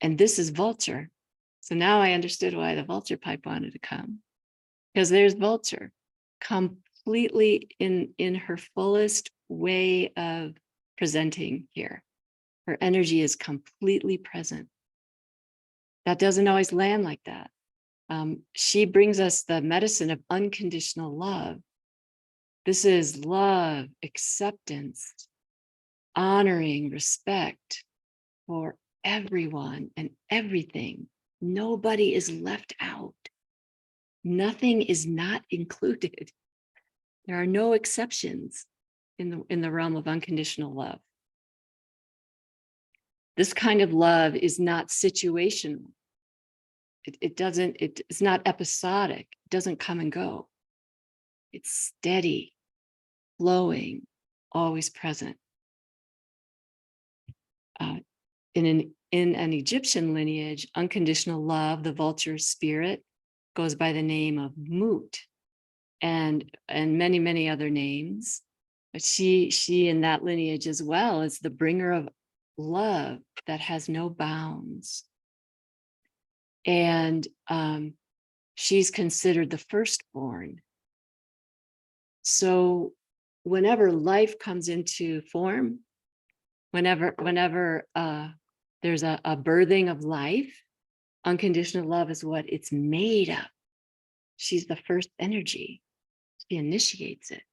And this is Vulture. So now I understood why the Vulture pipe wanted to come, because there's Vulture completely in her fullest way of presenting here. Her energy is completely present. That doesn't always land like that. She brings us the medicine of unconditional love. This is love, acceptance, honoring, respect for everyone and everything. Nobody is left out. Nothing is not included. There are no exceptions in the realm of unconditional love. This kind of love is not situational. It's not episodic. It doesn't come and go. It's steady, flowing, always present. In an Egyptian lineage, unconditional love, the vulture spirit, goes by the name of Mut, and many, many other names. But she in that lineage as well is the bringer of love that has no bounds. And she's considered the firstborn. So whenever life comes into form, whenever there's a birthing of life, unconditional love is what it's made of. She's the first energy. She initiates it.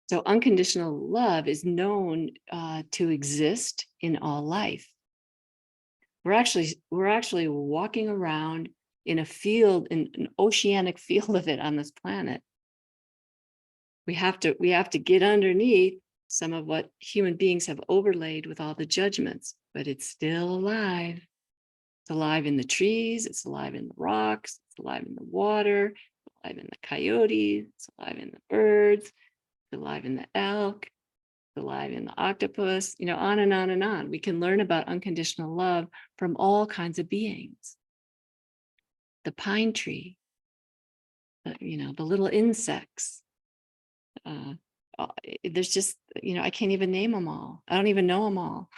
So unconditional love is known to exist in all life. We're actually walking around in a field, in an oceanic field of it on this planet. We have to get underneath some of what human beings have overlaid with all the judgments, but it's still alive. It's alive in the trees, it's alive in the rocks, it's alive in the water, it's alive in the coyotes, it's alive in the birds, it's alive in the elk, it's alive in the octopus, on and on and on. We can learn about unconditional love from all kinds of beings. The pine tree, the little insects. There's just, I can't even name them all. I don't even know them all.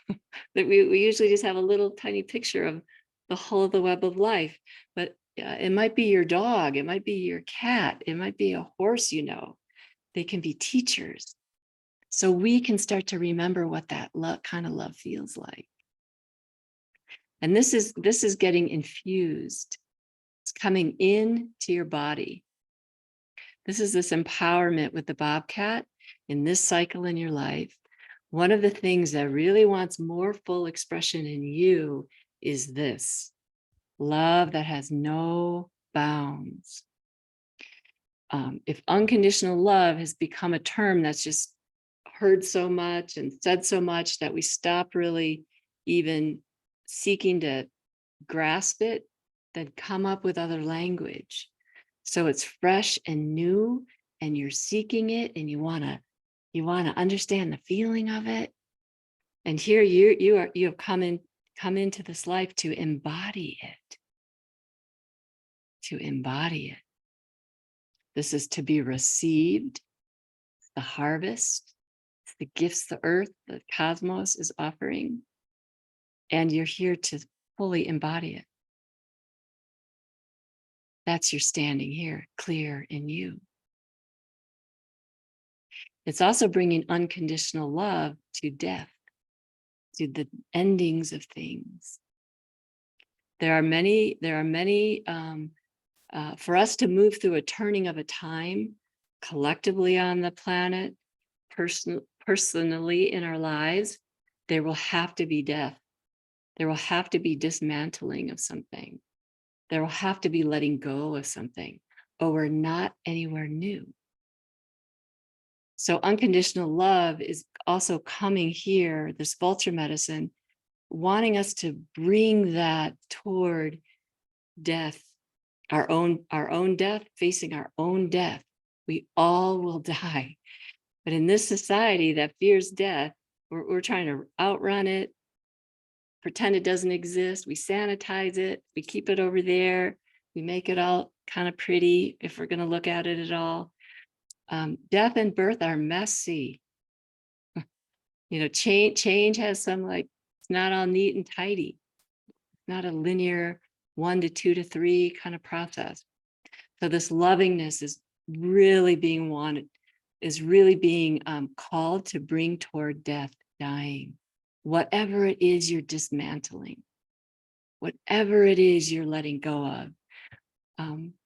But we usually just have a little tiny picture of the whole of the web of life. But it might be your dog, it might be your cat, it might be a horse, They can be teachers. So we can start to remember what that kind of love feels like. And this is getting infused. It's coming into your body. This is this empowerment with the bobcat in this cycle in your life. One of the things that really wants more full expression in you is this love that has no bounds. If unconditional love has become a term that's just heard so much and said so much that we stop really even seeking to grasp it, then come up with other language. So it's fresh and new, and you're seeking it, and you want to understand the feeling of it. And here you have come into this life to embody it. To embody it. This is to be received, the harvest, the gifts the earth, the cosmos is offering. And you're here to fully embody it. That's your standing here, clear in you. It's also bringing unconditional love to death, to the endings of things. There are many, for us to move through a turning of a time, collectively on the planet, personally in our lives, there will have to be death. There will have to be dismantling of something. There will have to be letting go of something, or we're not anywhere new. So unconditional love is also coming here, this vulture medicine, wanting us to bring that toward death, our own death, facing our own death. We all will die. But in this society that fears death, we're trying to outrun it, pretend it doesn't exist. We sanitize it. We keep it over there. We make it all kind of pretty if we're going to look at it at all. Death and birth are messy. Change has some, it's not all neat and tidy. not a linear 1 to 2 to 3 kind of process. So this lovingness is really being wanted, is really being called to bring toward death, dying, whatever it is you're dismantling, whatever it is you're letting go of.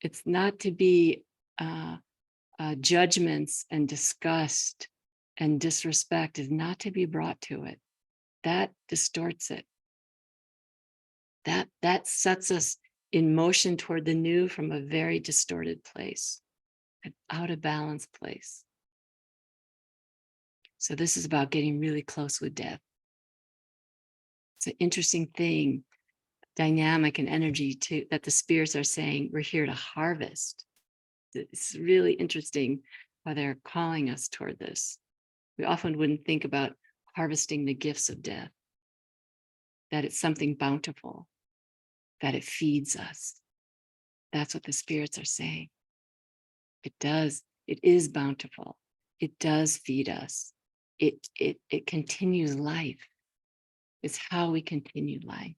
It's not to be judgments and disgust and disrespect is not to be brought to it. That distorts it. That sets us in motion toward the new from a very distorted place, an out of balance place. So this is about getting really close with death. It's an interesting thing, dynamic and energy to that the spirits are saying we're here to harvest. It's really interesting why they're calling us toward this. We often wouldn't think about harvesting the gifts of death, that it's something bountiful, that it feeds us. That's what the spirits are saying. It does. It is bountiful. It does feed us. It continues life. It's how we continue life.